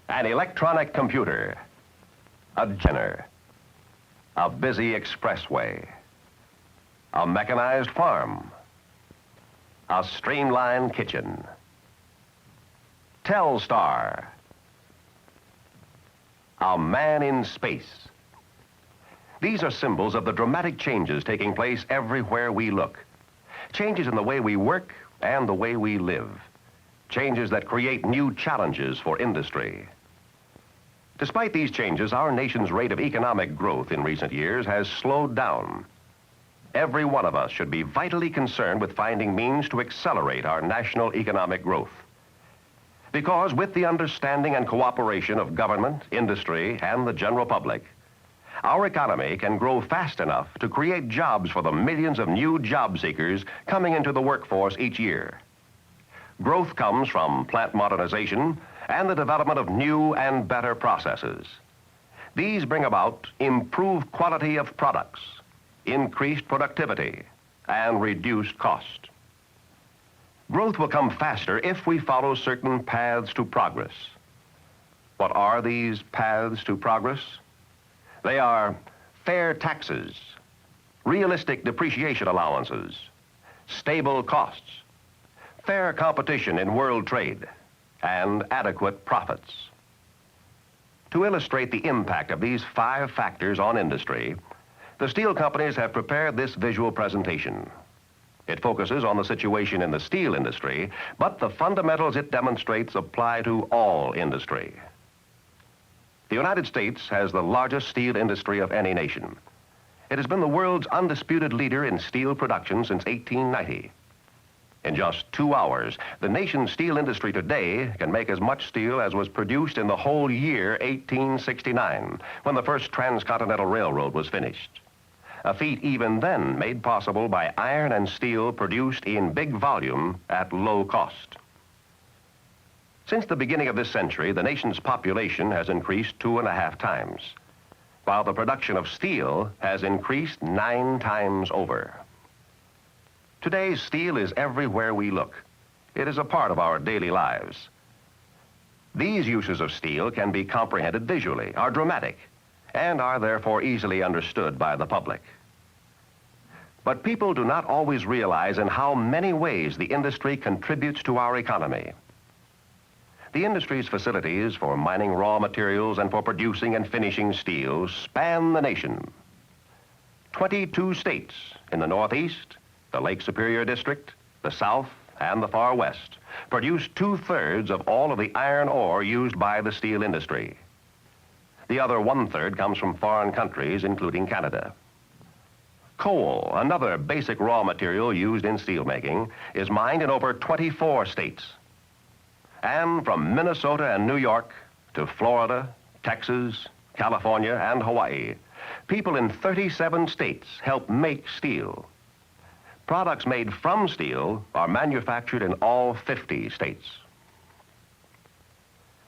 An electronic computer, a generator, a busy expressway, a mechanized farm, a streamlined kitchen, Telstar, a man in space. These are symbols of the dramatic changes taking place everywhere we look. Changes in the way we work and the way we live. Changes that create new challenges for industry. Despite these changes, our nation's rate of economic growth in recent years has slowed down. Every one of us should be vitally concerned with finding means to accelerate our national economic growth. Because with the understanding and cooperation of government, industry, and the general public, our economy can grow fast enough to create jobs for the millions of new job seekers coming into the workforce each year. Growth comes from plant modernization and the development of new and better processes. These bring about improved quality of products, increased productivity, and reduced cost. Growth will come faster if we follow certain paths to progress. What are these paths to progress? They are fair taxes, realistic depreciation allowances, stable costs, fair competition in world trade, and adequate profits. To illustrate the impact of these 5 factors on industry, the steel companies have prepared this visual presentation. It focuses on the situation in the steel industry, but the fundamentals it demonstrates apply to all industry. The United States has the largest steel industry of any nation. It has been the world's undisputed leader in steel production since 1890. In just 2 hours, the nation's steel industry today can make as much steel as was produced in the whole year 1869, when the first transcontinental railroad was finished. A feat even then made possible by iron and steel produced in big volume at low cost. Since the beginning of this century, the nation's population has increased 2.5 times, while the production of steel has increased 9 times over. Today, steel is everywhere we look. It is a part of our daily lives. These uses of steel can be comprehended visually, are dramatic, and are therefore easily understood by the public. But people do not always realize in how many ways the industry contributes to our economy. The industry's facilities for mining raw materials and for producing and finishing steel span the nation. 22 states in the Northeast, the Lake Superior District, the South, and the Far West produce 2/3 of all of the iron ore used by the steel industry. The other 1/3 comes from foreign countries, including Canada. Coal, another basic raw material used in steelmaking, is mined in over 24 states. And from Minnesota and New York to Florida, Texas, California, and Hawaii, people in 37 states help make steel. Products made from steel are manufactured in all 50 states.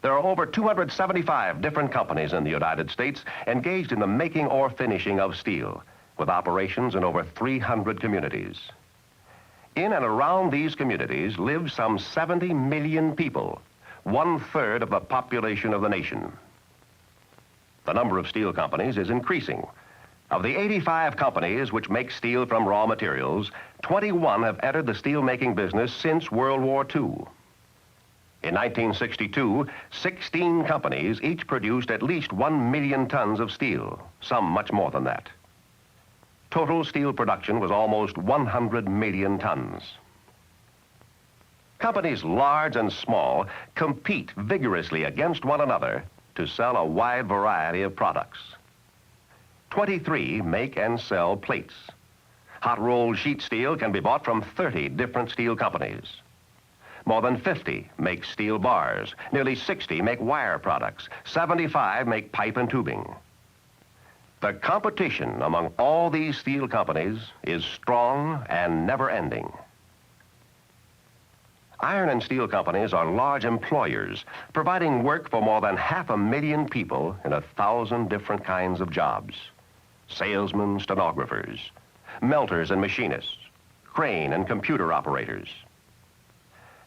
There are over 275 different companies in the United States engaged in the making or finishing of steel, with operations in over 300 communities. In and around these communities live some 70 million people, 1/3 of the population of the nation. The number of steel companies is increasing. Of the 85 companies which make steel from raw materials, 21 have entered the steel-making business since World War II. In 1962, 16 companies each produced at least 1 million tons of steel, some much more than that. Total steel production was almost 100 million tons. Companies large and small compete vigorously against one another to sell a wide variety of products. 23 make and sell plates. Hot-rolled sheet steel can be bought from 30 different steel companies. More than 50 make steel bars. Nearly 60 make wire products. 75 make pipe and tubing. The competition among all these steel companies is strong and never-ending. Iron and steel companies are large employers, providing work for more than 500,000 people in 1,000 different kinds of jobs. Salesmen, stenographers, melters and machinists, crane and computer operators.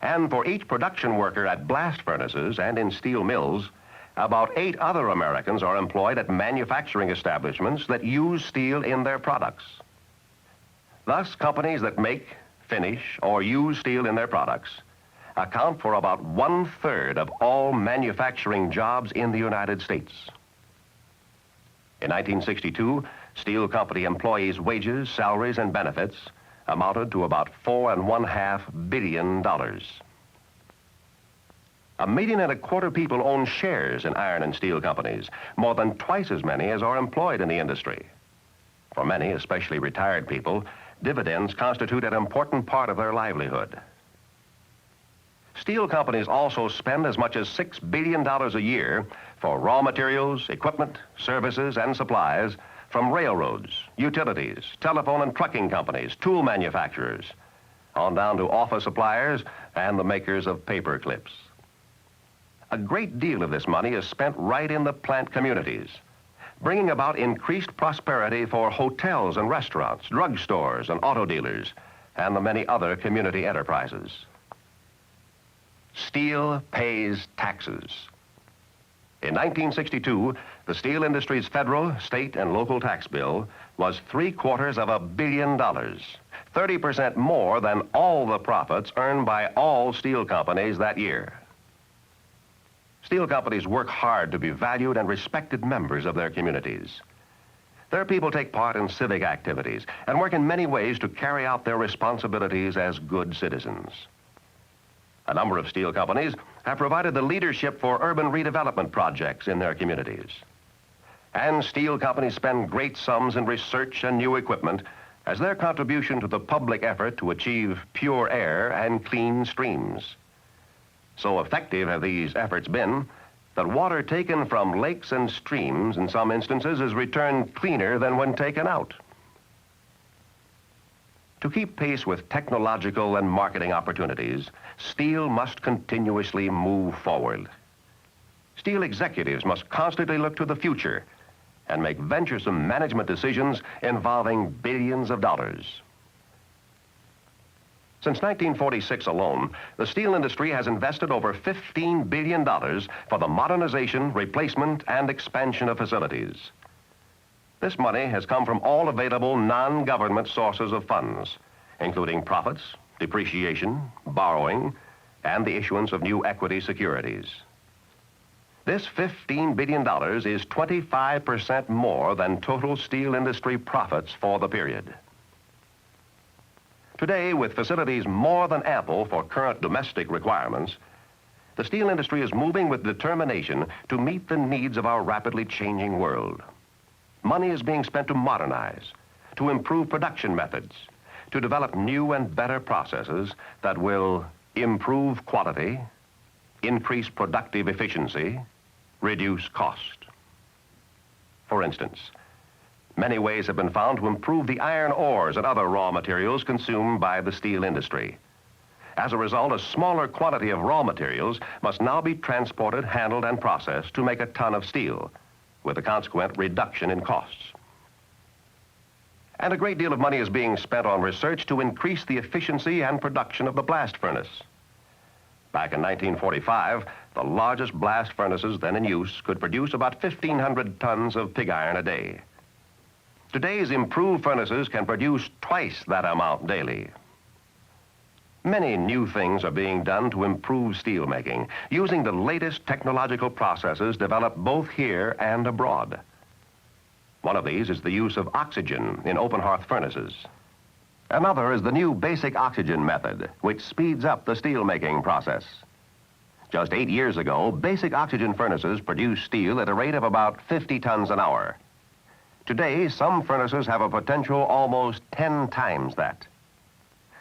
And for each production worker at blast furnaces and in steel mills, About 8 other Americans are employed at manufacturing establishments that use steel in their products. Thus, companies that make, finish, or use steel in their products account for about 1/3 of all manufacturing jobs in the United States. In 1962, steel company employees' wages, salaries, and benefits amounted to about $4.5 billion. 1.25 million people own shares in iron and steel companies, more than twice as many as are employed in the industry. For many, especially retired people, dividends constitute an important part of their livelihood. Steel companies also spend as much as $6 billion a year for raw materials, equipment, services, and supplies from railroads, utilities, telephone and trucking companies, tool manufacturers, on down to office suppliers and the makers of paper clips. A great deal of this money is spent right in the plant communities, bringing about increased prosperity for hotels and restaurants, drugstores and auto dealers, and the many other community enterprises. Steel pays taxes. In 1962, the steel industry's federal, state, and local tax bill was $750 million, 30% more than all the profits earned by all steel companies that year. Steel companies work hard to be valued and respected members of their communities. Their people take part in civic activities and work in many ways to carry out their responsibilities as good citizens. A number of steel companies have provided the leadership for urban redevelopment projects in their communities. And steel companies spend great sums in research and new equipment as their contribution to the public effort to achieve pure air and clean streams. So effective have these efforts been that water taken from lakes and streams in some instances is returned cleaner than when taken out. To keep pace with technological and marketing opportunities, steel must continuously move forward. Steel executives must constantly look to the future and make venturesome management decisions involving billions of dollars. Since 1946 alone, the steel industry has invested over $15 billion for the modernization, replacement, and expansion of facilities. This money has come from all available non-government sources of funds, including profits, depreciation, borrowing, and the issuance of new equity securities. This $15 billion is 25% more than total steel industry profits for the period. Today, with facilities more than ample for current domestic requirements, the steel industry is moving with determination to meet the needs of our rapidly changing world. Money is being spent to modernize, to improve production methods, to develop new and better processes that will improve quality, increase productive efficiency, reduce cost. For instance, many ways have been found to improve the iron ores and other raw materials consumed by the steel industry. As a result, a smaller quantity of raw materials must now be transported, handled, and processed to make a ton of steel, with a consequent reduction in costs. And a great deal of money is being spent on research to increase the efficiency and production of the blast furnace. Back in 1945, the largest blast furnaces then in use could produce about 1,500 tons of pig iron a day. Today's improved furnaces can produce twice that amount daily. Many new things are being done to improve steel making, using the latest technological processes developed both here and abroad. One of these is the use of oxygen in open hearth furnaces. Another is the new basic oxygen method, which speeds up the steel making process. Just 8 years ago, basic oxygen furnaces produced steel at a rate of about 50 tons an hour. Today, some furnaces have a potential almost 10 times that.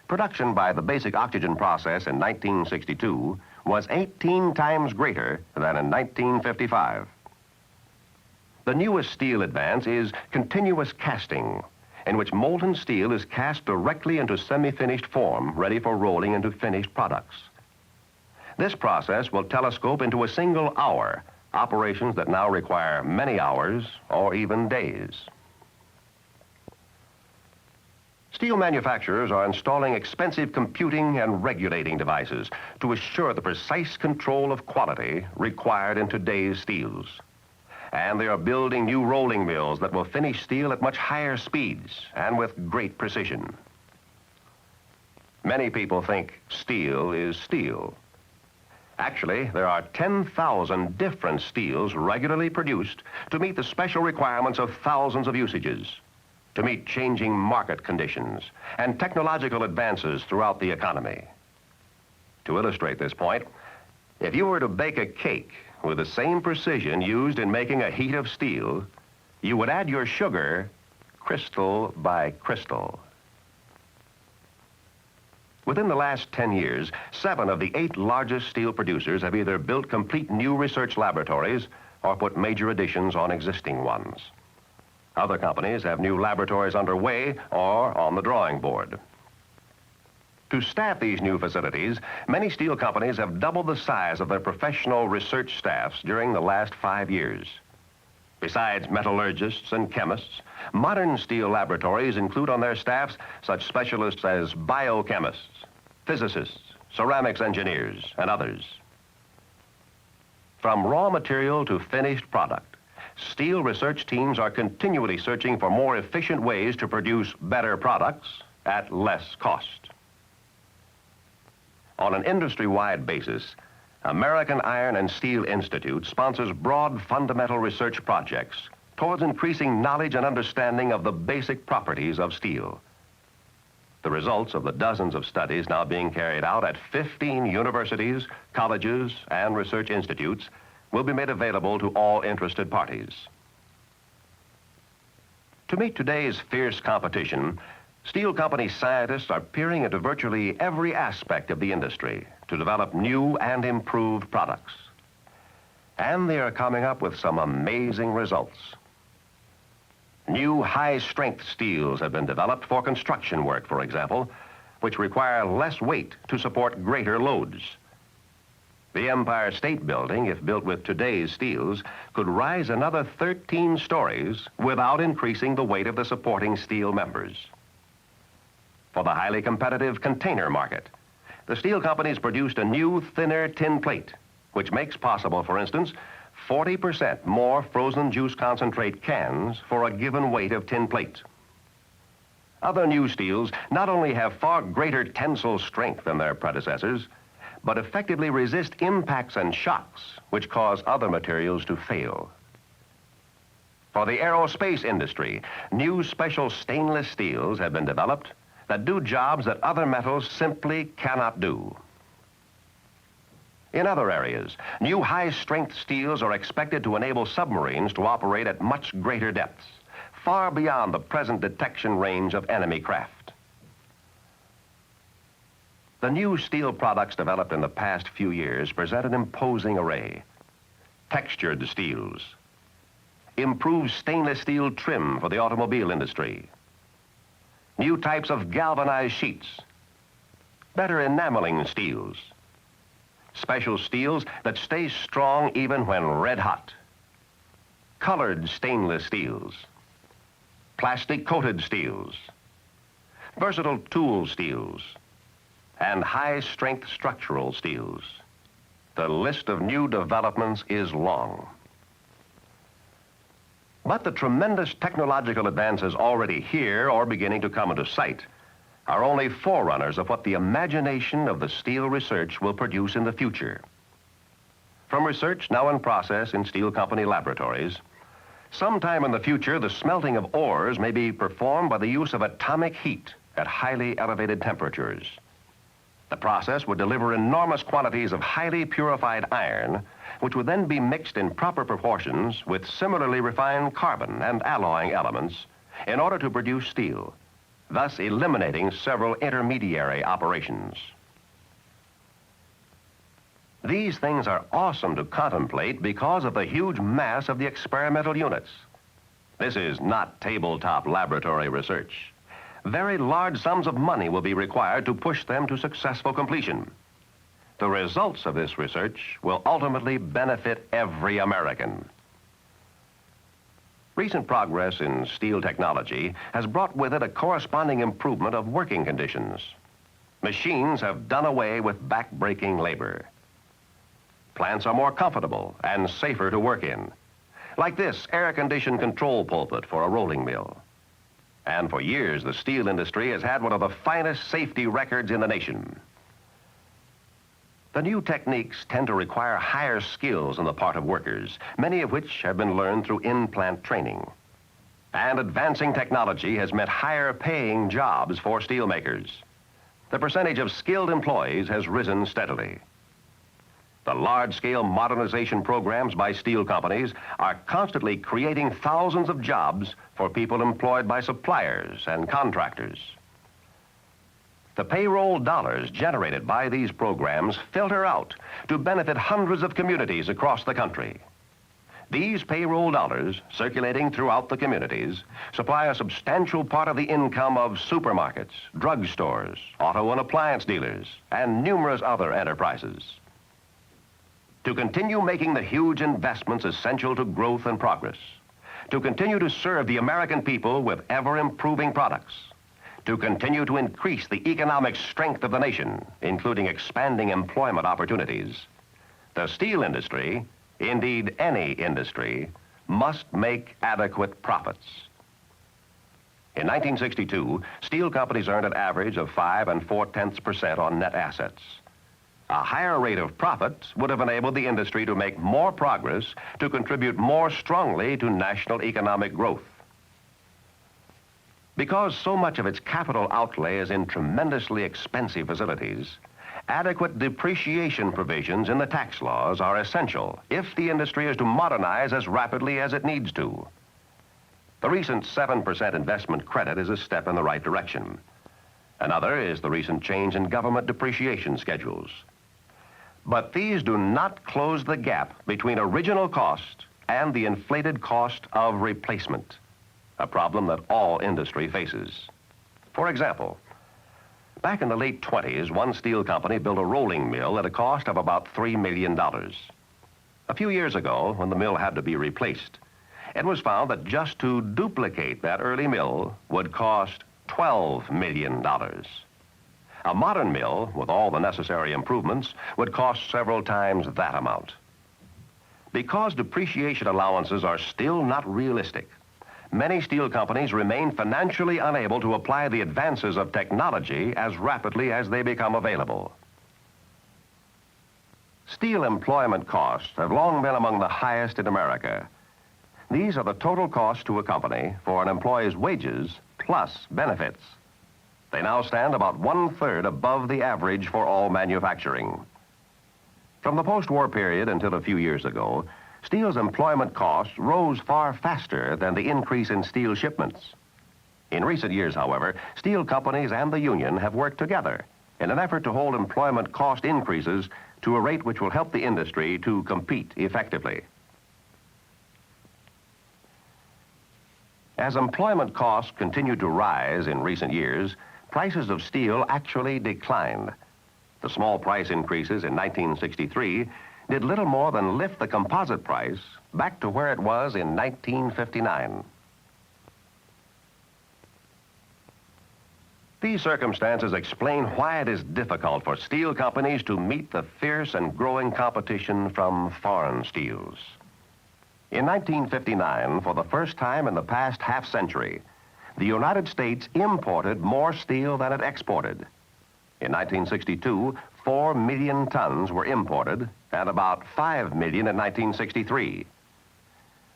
Production by the basic oxygen process in 1962 was 18 times greater than in 1955. The newest steel advance is continuous casting, in which molten steel is cast directly into semi-finished form, ready for rolling into finished products. This process will telescope into a single hour, operations that now require many hours or even days. Steel manufacturers are installing expensive computing and regulating devices to assure the precise control of quality required in today's steels. And they are building new rolling mills that will finish steel at much higher speeds and with great precision. Many people think steel is steel. Actually, there are 10,000 different steels regularly produced to meet the special requirements of thousands of usages, to meet changing market conditions and technological advances throughout the economy. To illustrate this point, if you were to bake a cake with the same precision used in making a heat of steel, you would add your sugar crystal by crystal. Within the last 10 years, 7 of the 8 largest steel producers have either built complete new research laboratories or put major additions on existing ones. Other companies have new laboratories underway or on the drawing board. To staff these new facilities, many steel companies have doubled the size of their professional research staffs during the last 5 years. Besides metallurgists and chemists, modern steel laboratories include on their staffs such specialists as biochemists, physicists, ceramics engineers, and others. From raw material to finished product, steel research teams are continually searching for more efficient ways to produce better products at less cost. On an industry-wide basis, American Iron and Steel Institute sponsors broad fundamental research projects towards increasing knowledge and understanding of the basic properties of steel. The results of the dozens of studies now being carried out at 15 universities, colleges, and research institutes will be made available to all interested parties. To meet today's fierce competition, steel company scientists are peering into virtually every aspect of the industry to develop new and improved products. And they are coming up with some amazing results. New high-strength steels have been developed for construction work, for example, which require less weight to support greater loads. The Empire State Building, if built with today's steels, could rise another 13 stories without increasing the weight of the supporting steel members. For the highly competitive container market, the steel companies produced a new, thinner tin plate, which makes possible, for instance, 40% more frozen juice concentrate cans for a given weight of tin plate. Other new steels not only have far greater tensile strength than their predecessors, but effectively resist impacts and shocks, which cause other materials to fail. For the aerospace industry, new special stainless steels have been developed that do jobs that other metals simply cannot do. In other areas, new high-strength steels are expected to enable submarines to operate at much greater depths, far beyond the present detection range of enemy craft. The new steel products developed in the past few years present an imposing array. Textured steels, improved stainless steel trim for the automobile industry, new types of galvanized sheets, better enameling steels, special steels that stay strong even when red hot, colored stainless steels, plastic coated steels, versatile tool steels, and high-strength structural steels. The list of new developments is long. But the tremendous technological advances already here or beginning to come into sight are only forerunners of what the imagination of the steel research will produce in the future. From research now in process in steel company laboratories, sometime in the future, the smelting of ores may be performed by the use of atomic heat at highly elevated temperatures. The process would deliver enormous quantities of highly purified iron, which would then be mixed in proper proportions with similarly refined carbon and alloying elements in order to produce steel, thus eliminating several intermediary operations. These things are awesome to contemplate because of the huge mass of the experimental units. This is not tabletop laboratory research. Very large sums of money will be required to push them to successful completion. The results of this research will ultimately benefit every American. Recent progress in steel technology has brought with it a corresponding improvement of working conditions. Machines have done away with back-breaking labor. Plants are more comfortable and safer to work in, like this air-conditioned control pulpit for a rolling mill. And for years, the steel industry has had one of the finest safety records in the nation. The new techniques tend to require higher skills on the part of workers, many of which have been learned through in-plant training. And advancing technology has meant higher paying jobs for steelmakers. The percentage of skilled employees has risen steadily. The large-scale modernization programs by steel companies are constantly creating thousands of jobs for people employed by suppliers and contractors. The payroll dollars generated by these programs filter out to benefit hundreds of communities across the country. These payroll dollars, circulating throughout the communities, supply a substantial part of the income of supermarkets, drugstores, auto and appliance dealers, and numerous other enterprises. To continue making the huge investments essential to growth and progress, to continue to serve the American people with ever-improving products, to continue to increase the economic strength of the nation, including expanding employment opportunities, the steel industry, indeed any industry, must make adequate profits. In 1962, steel companies earned an average of 5 4/10% on net assets. A higher rate of profits would have enabled the industry to make more progress, to contribute more strongly to national economic growth. Because so much of its capital outlay is in tremendously expensive facilities, adequate depreciation provisions in the tax laws are essential if the industry is to modernize as rapidly as it needs to. The recent 7% investment credit is a step in the right direction. Another is the recent change in government depreciation schedules. But these do not close the gap between original cost and the inflated cost of replacement, a problem that all industry faces. For example, back in the late 20s, one steel company built a rolling mill at a cost of about $3 million. A few years ago, when the mill had to be replaced, it was found that just to duplicate that early mill would cost $12 million. A modern mill, with all the necessary improvements, would cost several times that amount. Because depreciation allowances are still not realistic, many steel companies remain financially unable to apply the advances of technology as rapidly as they become available. Steel employment costs have long been among the highest in America. These are the total costs to a company for an employee's wages plus benefits. They now stand about 1/3 above the average for all manufacturing. From the post-war period until a few years ago, steel's employment costs rose far faster than the increase in steel shipments. In recent years, however, steel companies and the union have worked together in an effort to hold employment cost increases to a rate which will help the industry to compete effectively. As employment costs continued to rise in recent years, prices of steel actually declined. The small price increases in 1963 did little more than lift the composite price back to where it was in 1959. These circumstances explain why it is difficult for steel companies to meet the fierce and growing competition from foreign steels. In 1959, for the first time in the past half-century, the United States imported more steel than it exported. In 1962, 4 million tons were imported, and about 5 million in 1963.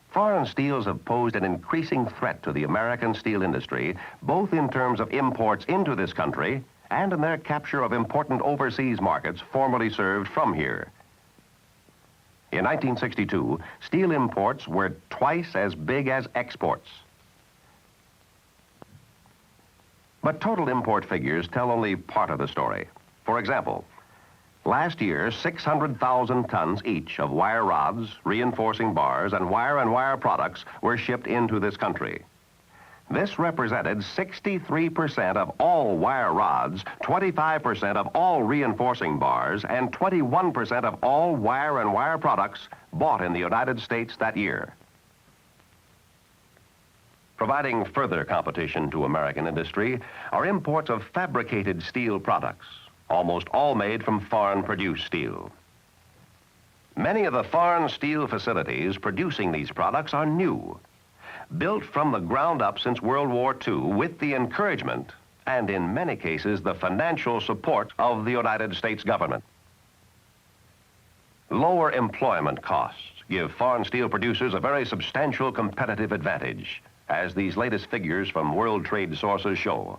Foreign steels have posed an increasing threat to the American steel industry, both in terms of imports into this country and in their capture of important overseas markets formerly served from here. In 1962, steel imports were twice as big as exports. But total import figures tell only part of the story. For example, last year, 600,000 tons each of wire rods, reinforcing bars, and wire products were shipped into this country. This represented 63% of all wire rods, 25% of all reinforcing bars, and 21% of all wire and wire products bought in the United States that year. Providing further competition to American industry are imports of fabricated steel products, almost all made from foreign-produced steel. Many of the foreign steel facilities producing these products are new, built from the ground up since World War II with the encouragement and, in many cases, the financial support of the United States government. Lower employment costs give foreign steel producers a very substantial competitive advantage, as these latest figures from world trade sources show.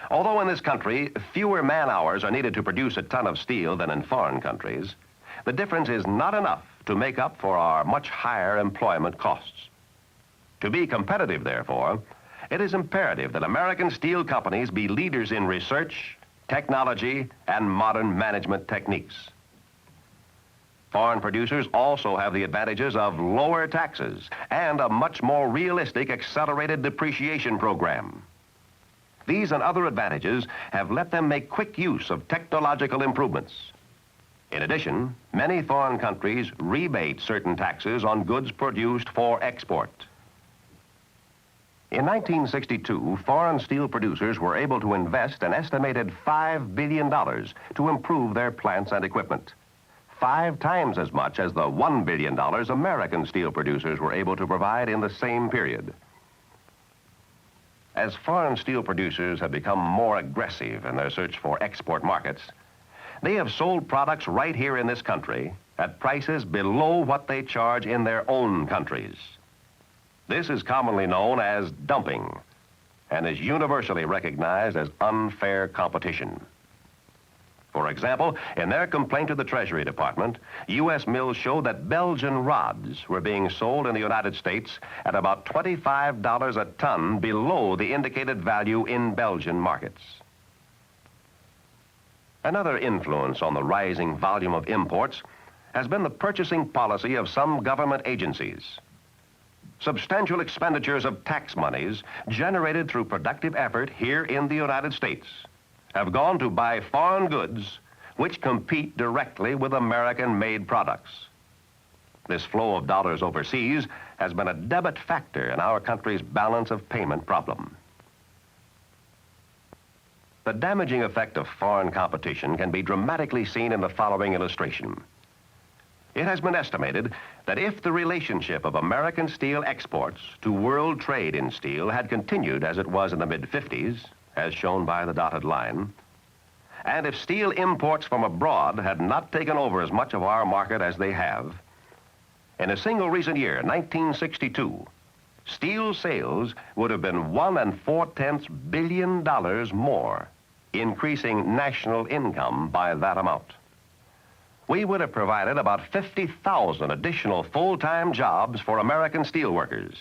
Although in this country, fewer man-hours are needed to produce a ton of steel than in foreign countries, the difference is not enough to make up for our much higher employment costs. To be competitive, therefore, it is imperative that American steel companies be leaders in research, technology, and modern management techniques. Foreign producers also have the advantages of lower taxes and a much more realistic accelerated depreciation program. These and other advantages have let them make quick use of technological improvements. In addition, many foreign countries rebate certain taxes on goods produced for export. In 1962, foreign steel producers were able to invest an estimated $5 billion to improve their plants and equipment. 5 times as much as the $1 billion American steel producers were able to provide in the same period. As foreign steel producers have become more aggressive in their search for export markets, they have sold products right here in this country at prices below what they charge in their own countries. This is commonly known as dumping and is universally recognized as unfair competition. For example, in their complaint to the Treasury Department, U.S. mills showed that Belgian rods were being sold in the United States at about $25 a ton below the indicated value in Belgian markets. Another influence on the rising volume of imports has been the purchasing policy of some government agencies. Substantial expenditures of tax monies generated through productive effort here in the United States have gone to buy foreign goods which compete directly with American-made products. This flow of dollars overseas has been a debit factor in our country's balance of payment problem. The damaging effect of foreign competition can be dramatically seen in the following illustration. It has been estimated that if the relationship of American steel exports to world trade in steel had continued as it was in the mid-50s, as shown by the dotted line, and if steel imports from abroad had not taken over as much of our market as they have, in a single recent year, 1962, steel sales would have been $1.4 billion more, increasing national income by that amount. We would have provided about 50,000 additional full-time jobs for American steelworkers.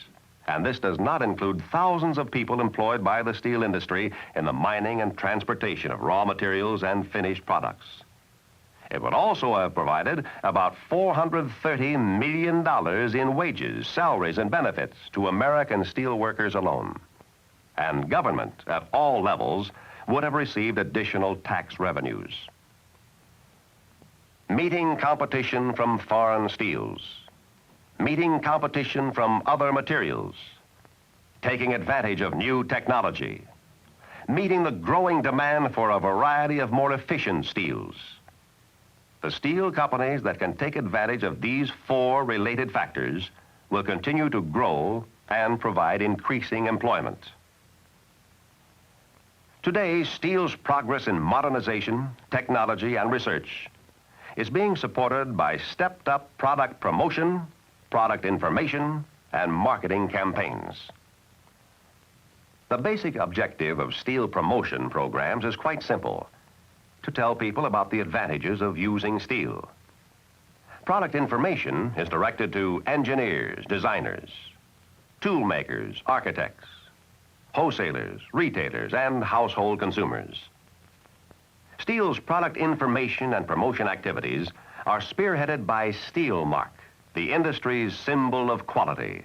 And this does not include thousands of people employed by the steel industry in the mining and transportation of raw materials and finished products. It would also have provided about $430 million in wages, salaries, and benefits to American steel workers alone. And government at all levels would have received additional tax revenues. Meeting competition from foreign steels. Meeting competition from other materials, taking advantage of new technology, meeting the growing demand for a variety of more efficient steels. The steel companies that can take advantage of these 4 related factors will continue to grow and provide increasing employment. Today, steel's progress in modernization, technology, and research is being supported by stepped-up product promotion, product information, and marketing campaigns. The basic objective of steel promotion programs is quite simple: to tell people about the advantages of using steel. Product information is directed to engineers, designers, tool makers, architects, wholesalers, retailers, and household consumers. Steel's product information and promotion activities are spearheaded by Steel Mark, the industry's symbol of quality.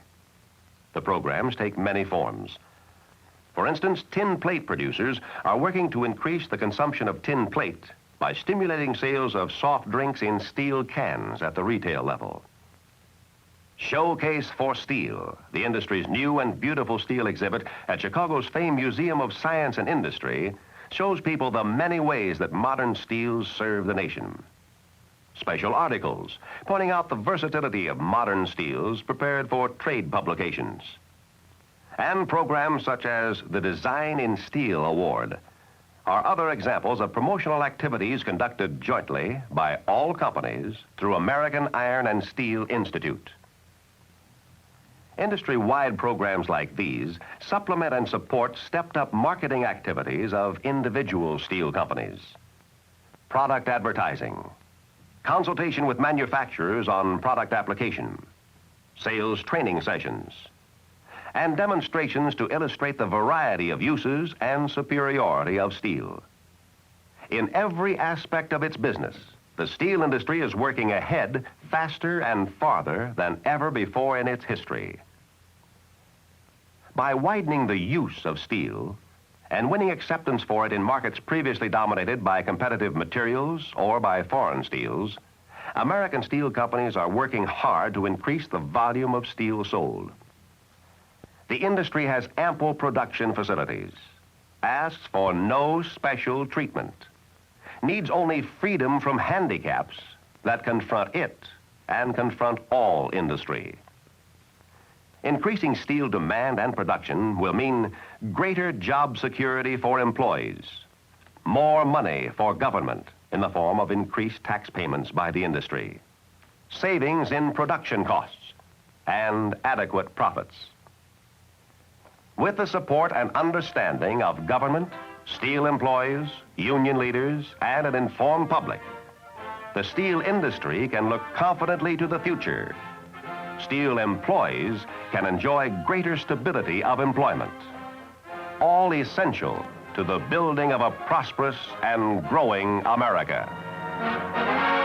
The programs take many forms. For instance, tin plate producers are working to increase the consumption of tin plate by stimulating sales of soft drinks in steel cans at the retail level. Showcase for Steel, the industry's new and beautiful steel exhibit at Chicago's famed Museum of Science and Industry, shows people the many ways that modern steels serve the nation. Special articles pointing out the versatility of modern steels prepared for trade publications. And programs such as the Design in Steel Award are other examples of promotional activities conducted jointly by all companies through American Iron and Steel Institute. Industry-wide programs like these supplement and support stepped-up marketing activities of individual steel companies. Product advertising, consultation with manufacturers on product application, sales training sessions, and demonstrations to illustrate the variety of uses and superiority of steel. In every aspect of its business, the steel industry is working ahead faster and farther than ever before in its history. By widening the use of steel and winning acceptance for it in markets previously dominated by competitive materials or by foreign steels, American steel companies are working hard to increase the volume of steel sold. The industry has ample production facilities, asks for no special treatment, needs only freedom from handicaps that confront it and confront all industry. Increasing steel demand and production will mean greater job security for employees, more money for government in the form of increased tax payments by the industry, savings in production costs, and adequate profits. With the support and understanding of government, steel employees, union leaders, and an informed public, the steel industry can look confidently to the future. Steel employees can enjoy greater stability of employment, all essential to the building of a prosperous and growing America.